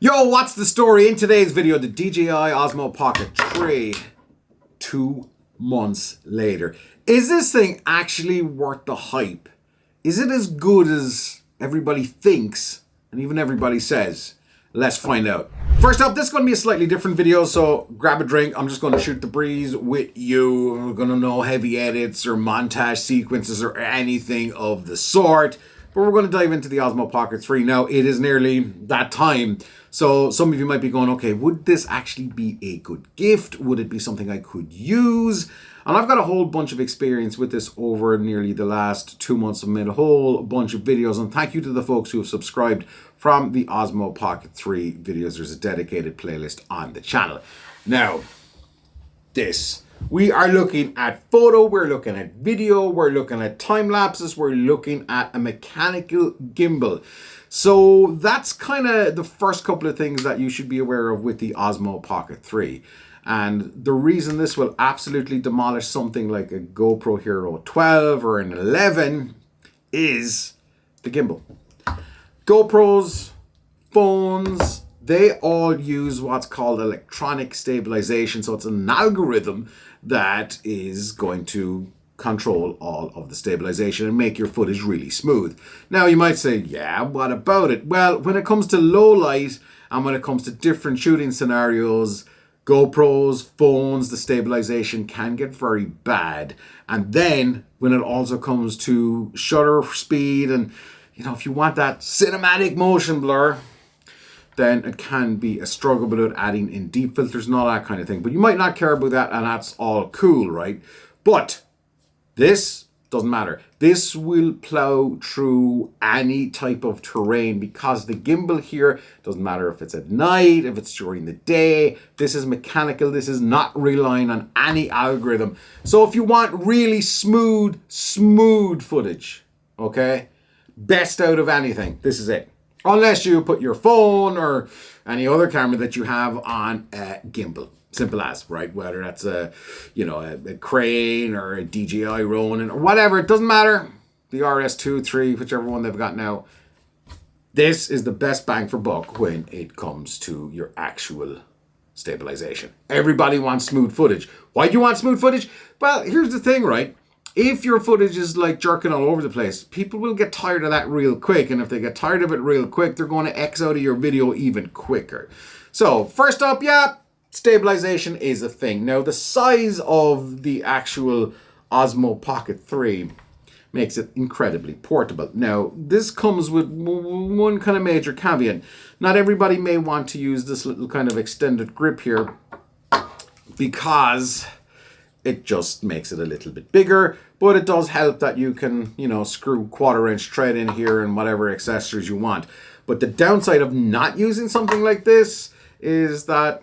Yo, what's the story? In today's video, the DJI Osmo Pocket 3, 2 months later. Is this thing actually worth the hype? Is it as good as everybody thinks and even everybody says? Let's find out. First up, this is going to be a slightly different video, so grab a drink. I'm just going to shoot the breeze with you. We're going to know heavy edits or montage sequences or anything of the sort. But we're going to dive into the Osmo Pocket 3 now. It is nearly that time. So some of you might be going, okay, would this actually be a good gift? Would it be something I could use? And I've got a whole bunch of experience with this over nearly the last 2 months. I've made a whole bunch of videos, and thank you to the folks who have subscribed from the Osmo Pocket 3 videos. There's a dedicated playlist on the channel. Now, we are looking at photo, we're looking at video, we're looking at time lapses, we're looking at a mechanical gimbal. So that's kind of the first couple of things that you should be aware of with the Osmo Pocket 3. And the reason this will absolutely demolish something like a GoPro Hero 12 or an 11 is the gimbal. GoPros, phones, they all use what's called electronic stabilization. So it's an algorithm that is going to control all of the stabilization and make your footage really smooth. Now you might say, yeah, what about it? Well, when it comes to low light and when it comes to different shooting scenarios, GoPros, phones, the stabilization can get very bad. And then when it also comes to shutter speed and, you know, if you want that cinematic motion blur, then it can be a struggle without adding in deep filters and all that kind of thing. But you might not care about that, and that's all cool, right? But this doesn't matter. This will plow through any type of terrain because the gimbal here doesn't matter if it's at night, if it's during the day. This is mechanical. This is not relying on any algorithm. So if you want really smooth footage, okay, best out of anything, this is it. Unless you put your phone or any other camera that you have on a gimbal. Simple as, right? Whether that's a Crane or a DJI Ronin or whatever, it doesn't matter. The RS2, 3, whichever one they've got now. This is the best bang for buck when it comes to your actual stabilization. Everybody wants smooth footage. Why do you want smooth footage? Well, here's the thing, right? If your footage is like jerking all over the place, people will get tired of that real quick. And if they get tired of it real quick, they're going to X out of your video even quicker. So first up, yeah, stabilization is a thing. Now, the size of the actual Osmo Pocket 3 makes it incredibly portable. Now, this comes with one kind of major caveat. Not everybody may want to use this little kind of extended grip here because it just makes it a little bit bigger, but it does help that you can, screw 1/4-inch thread in here and whatever accessories you want. But the downside of not using something like this is that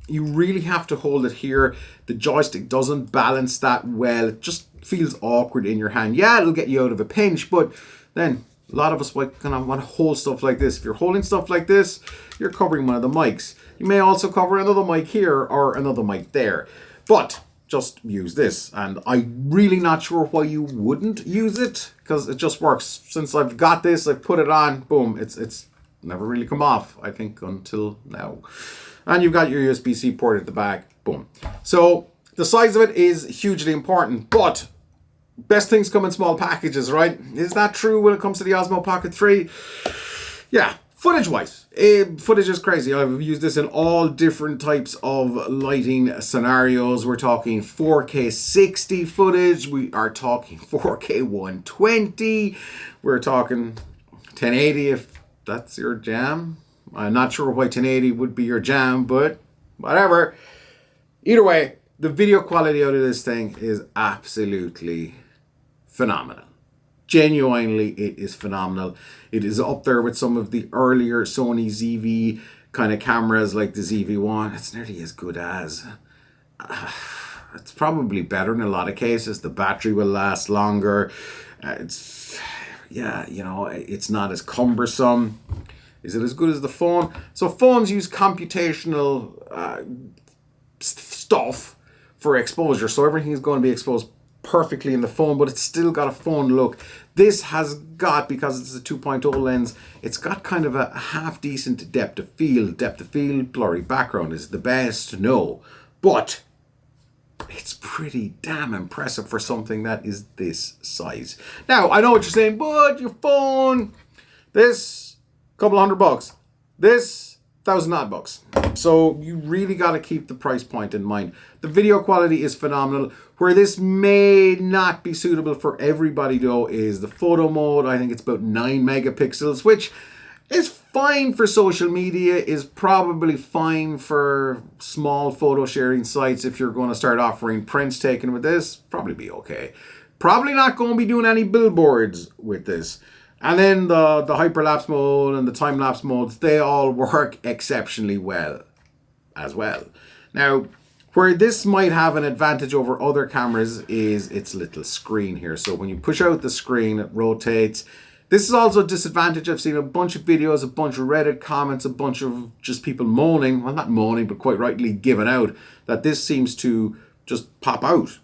you really have to hold it here. The joystick doesn't balance that well. It just feels awkward in your hand. Yeah, it'll get you out of a pinch, but then a lot of us might kind of want to hold stuff like this. If you're holding stuff like this, you're covering one of the mics. You may also cover another mic here or another mic there. But just use this, and I'm really not sure why you wouldn't use it because it just works. Since I've got this, I've put it on, boom, it's never really come off, I think, until now. And you've got your USB-C port at the back, boom. So the size of it is hugely important, but best things come in small packages, right? Is that true when it comes to the Osmo Pocket 3? Yeah. Footage-wise, footage is crazy. I've used this in all different types of lighting scenarios. We're talking 4K 60 footage. We are talking 4K 120. We're talking 1080 if that's your jam. I'm not sure why 1080 would be your jam, but whatever. Either way, the video quality out of this thing is absolutely phenomenal. Genuinely, it is phenomenal. It is up there with some of the earlier Sony ZV kind of cameras like the ZV-1. It's nearly as good as. It's probably better in a lot of cases. The battery will last longer. It's not as cumbersome. Is it as good as the phone? So phones use computational stuff for exposure. So everything is going to be exposed perfectly in the phone, but it's still got a phone look. This has got, because it's a 2.0 lens, it's got kind of a half decent depth of field. Depth of field, blurry background is the best, no. But it's pretty damn impressive for something that is this size. Now, I know what you're saying, but your phone, this, couple $100. This, $1,000. So you really got to keep the price point in mind. The video quality is phenomenal. Where this may not be suitable for everybody though is the photo mode. I think it's about 9 megapixels, which is fine for social media, is probably fine for small photo sharing sites. If you're going to start offering prints taken with this, probably be okay. Probably not going to be doing any billboards with this. And then the hyperlapse mode and the time-lapse modes, they all work exceptionally well as well. Now, where this might have an advantage over other cameras is its little screen here. So when you push out the screen, it rotates. This is also a disadvantage. I've seen a bunch of videos, a bunch of Reddit comments, a bunch of just people moaning, well, not moaning, but quite rightly giving out, that this seems to just pop out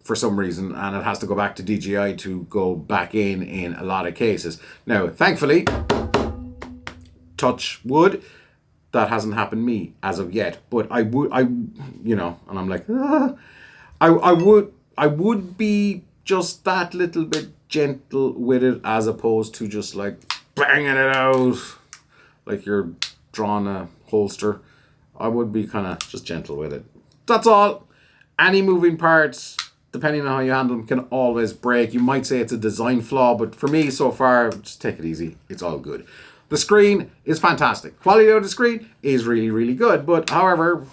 for some reason, and it has to go back to DJI to go back in a lot of cases. Now, thankfully, touch wood, that hasn't happened to me as of yet. But I you know, and I'm like, I would be just that little bit gentle with it, as opposed to just like banging it out like you're drawing a holster. I would be kind of just gentle with it. That's all. Any moving parts, depending on how you handle them, can always break. You might say it's a design flaw, but for me so far, just take it easy. It's all good. The screen is fantastic. Quality of the screen is really, really good. But however,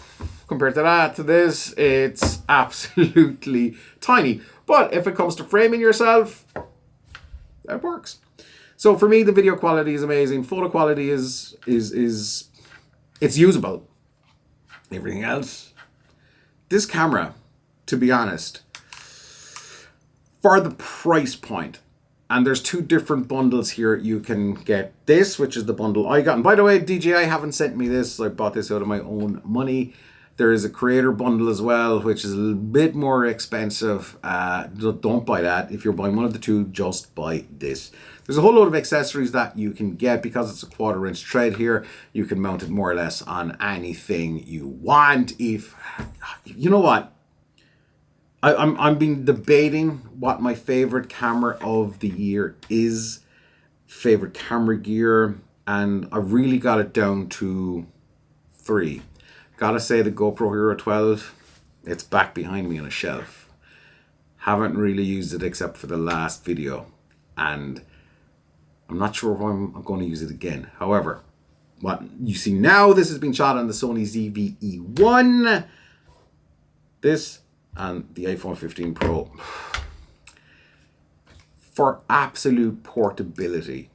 compared to that, to this, it's absolutely tiny. But if it comes to framing yourself, that works. So for me, the video quality is amazing. Photo quality is it's usable. Everything else, this camera, to be honest, for the price point, and there's two different bundles here. You can get this, which is the bundle I got. And by the way, DJI haven't sent me this. I bought this out of my own money. There is a creator bundle as well, which is a little bit more expensive. Don't buy that. If you're buying one of the two, just buy this. There's a whole load of accessories that you can get because it's a 1/4 inch thread here. You can mount it more or less on anything you want. If you know what, I've been debating what my favorite camera of the year is, favorite camera gear, and I really got it down to 3. Gotta say, the GoPro Hero 12, it's back behind me on a shelf. Haven't really used it except for the last video, and I'm not sure when I'm going to use it again. However, what you see now, this has been shot on the Sony ZV-E1. This and the iPhone 15 Pro. For absolute portability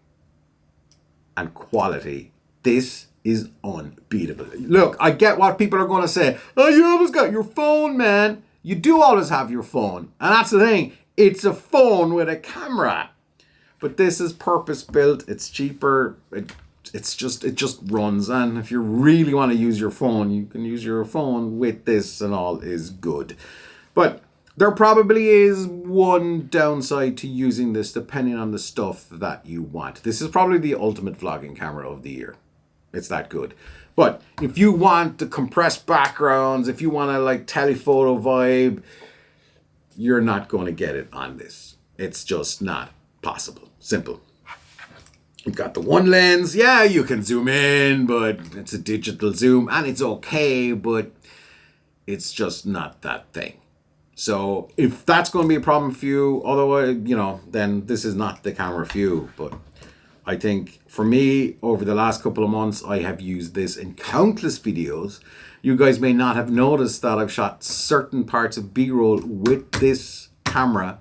and quality, this is unbeatable. Look, I get what people are going to say. Oh, you always got your phone, man. You do always have your phone. And that's the thing. It's a phone with a camera. But this is purpose built. It's cheaper. It just runs. And if you really want to use your phone, you can use your phone with this, and all is good. But there probably is one downside to using this, depending on the stuff that you want. This is probably the ultimate vlogging camera of the year. It's that good. But if you want the compressed backgrounds, if you want to like telephoto vibe, you're not going to get it on this. It's just not possible. Simple. You've got the one lens. Yeah, you can zoom in, but it's a digital zoom and it's okay, but it's just not that thing. So if that's going to be a problem for you, otherwise, you know, then this is not the camera for you. But I think for me, over the last couple of months, I have used this in countless videos. You guys may not have noticed that I've shot certain parts of B-roll with this camera,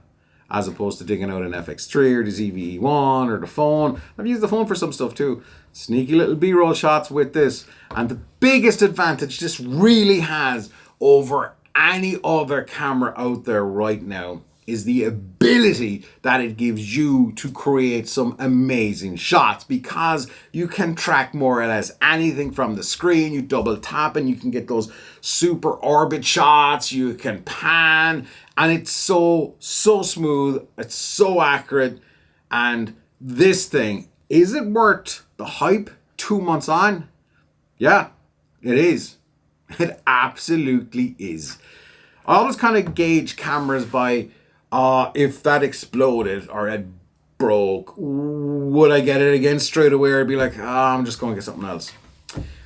as opposed to digging out an FX3 or the ZV-E1 or the phone. I've used the phone for some stuff too. Sneaky little B-roll shots with this. And the biggest advantage this really has over any other camera out there right now is the ability that it gives you to create some amazing shots, because you can track more or less anything from the screen. You double tap and you can get those super orbit shots. You can pan, and it's so smooth. It's so accurate. And this thing, is it worth the hype 2 months on? Yeah, it is. It absolutely is. I always kind of gauge cameras by if that exploded or it broke, would I get it again straight away, or I'd be like, I'm just going to get something else.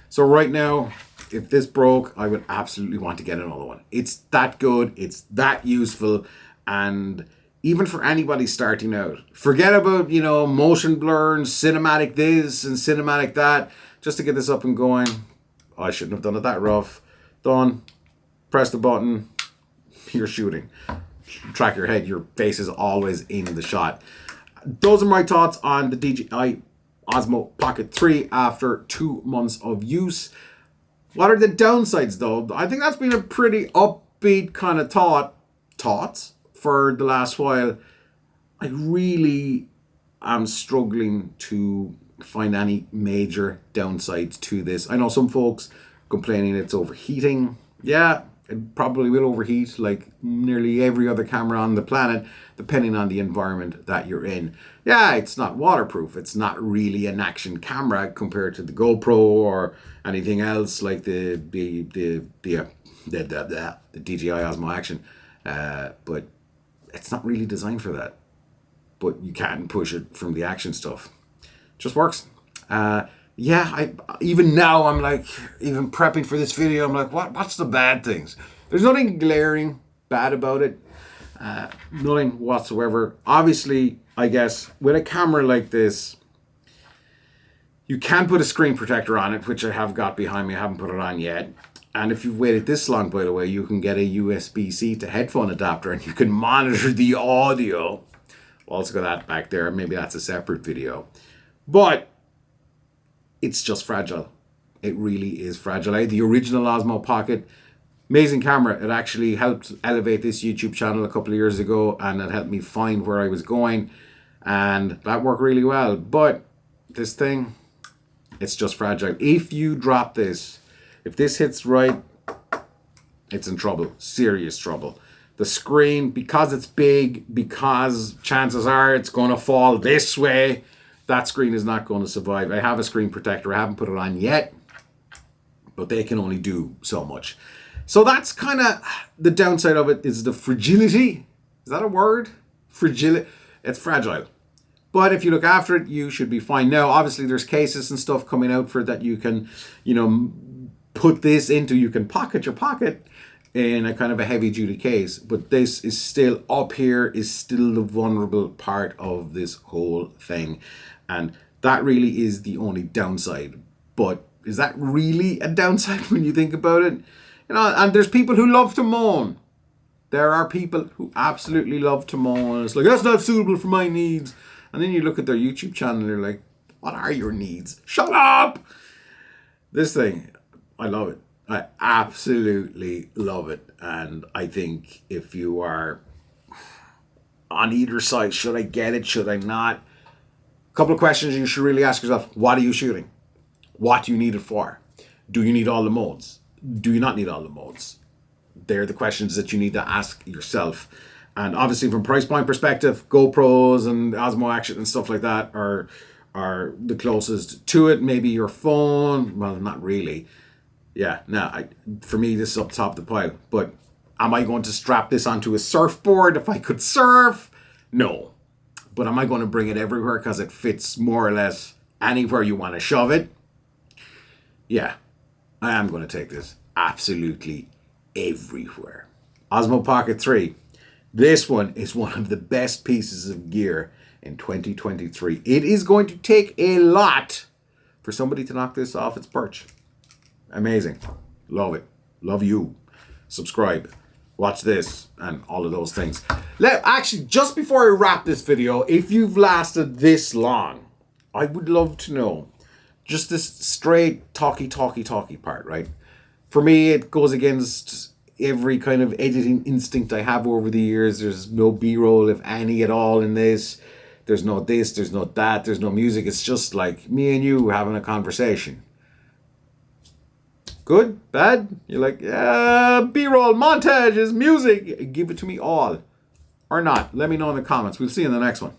So right now, if this broke, I would absolutely want to get another one. It's that good, it's that useful, and even for anybody starting out, forget about, motion blur and cinematic this and cinematic that, just to get this up and going. I shouldn't have done it that rough. Done. Press the button. You're shooting. Track your head. Your face is always in the shot. Those are my thoughts on the DJI Osmo Pocket 3 after 2 months of use. What are the downsides though? I think that's been a pretty upbeat kind of thoughts for the last while. I really am struggling to find any major downsides to this. I know some folks complaining it's overheating. Yeah, it probably will overheat like nearly every other camera on the planet, depending on the environment that you're in. Yeah, it's not waterproof. It's not really an action camera compared to the GoPro or anything else like the DJI Osmo Action. But it's not really designed for that. But you can push it from the action stuff. Just works. Even now I'm like, even prepping for this video, I'm like, what's the bad things? There's nothing glaring bad about it. Nothing whatsoever. Obviously, I guess, with a camera like this, you can put a screen protector on it, which I have got behind me. I haven't put it on yet. And if you've waited this long, by the way, you can get a USB-C to headphone adapter and you can monitor the audio. We'll also got that back there. Maybe that's a separate video. But it's just fragile. It really is fragile. I had the original Osmo Pocket. Amazing camera. It actually helped elevate this YouTube channel a couple of years ago, and it helped me find where I was going. And that worked really well. But this thing, it's just fragile. If you drop this, if this hits right, it's in trouble. Serious trouble. The screen, because it's big, because chances are it's going to fall this way, that screen is not going to survive. I have a screen protector. I haven't put it on yet, but they can only do so much. So that's kind of the downside of it, is the fragility. Is that a word? Fragility. It's fragile. But if you look after it, you should be fine. Now, obviously, there's cases and stuff coming out for that you can, put this into. You can pocket your pocket in a kind of a heavy duty case, but this is still up here, is still the vulnerable part of this whole thing. And that really is the only downside. But is that really a downside when you think about it? And there's people who love to moan. There are people who absolutely love to moan. It's like, that's not suitable for my needs. And then you look at their YouTube channel and you're like, what are your needs? Shut up! This thing, I love it. I absolutely love it. And I think if you are on either side, should I get it? Should I not? A couple of questions you should really ask yourself. What are you shooting? What do you need it for? Do you need all the modes? Do you not need all the modes? They're the questions that you need to ask yourself. And obviously from price point perspective, GoPros and Osmo Action and stuff like that are the closest to it. Maybe your phone. Well, not really. Yeah, no, for me, this is up top of the pile. But am I going to strap this onto a surfboard if I could surf? No. But am I going to bring it everywhere because it fits more or less anywhere you want to shove it? Yeah, I am going to take this absolutely everywhere. Osmo Pocket 3. This one is one of the best pieces of gear in 2023. It is going to take a lot for somebody to knock this off its perch. Amazing. Love it. Love you. Subscribe. Watch this and all of those things. Actually, just before I wrap this video, if you've lasted this long, I would love to know just this straight talky part, right? For me, it goes against every kind of editing instinct I have over the years. There's no B-roll, if any at all, in this. There's no this, there's no that, there's no music. It's just like me and you having a conversation. Good? Bad? You're like, yeah, B-roll, montages, music. Give it to me all. Or not. Let me know in the comments. We'll see you in the next one.